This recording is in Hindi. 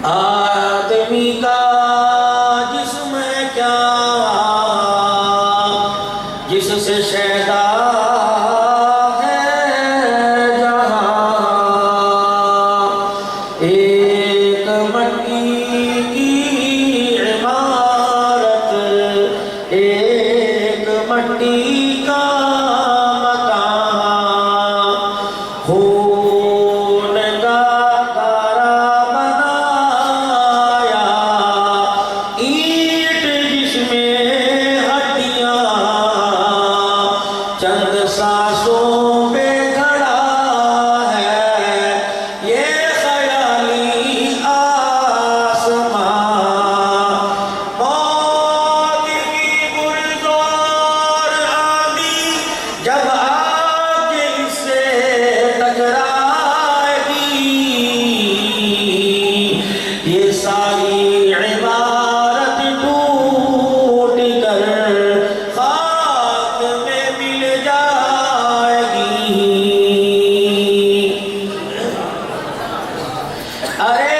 आदमी का जिस्म है क्या जिससे शैदा है जहां। एक मट्टी की इमारत, एक मट्टी का मकान, खून का तारा बनाया, ईंट जिसमें हड्डियां, चंद सांसों पे खड़ा है ये ख्याली आसमां। मौत की गुलजार आंधी जब आके इससे टकराएगी, ये सारी इबारत टूट कर खाक में मिल जाएगी। अरे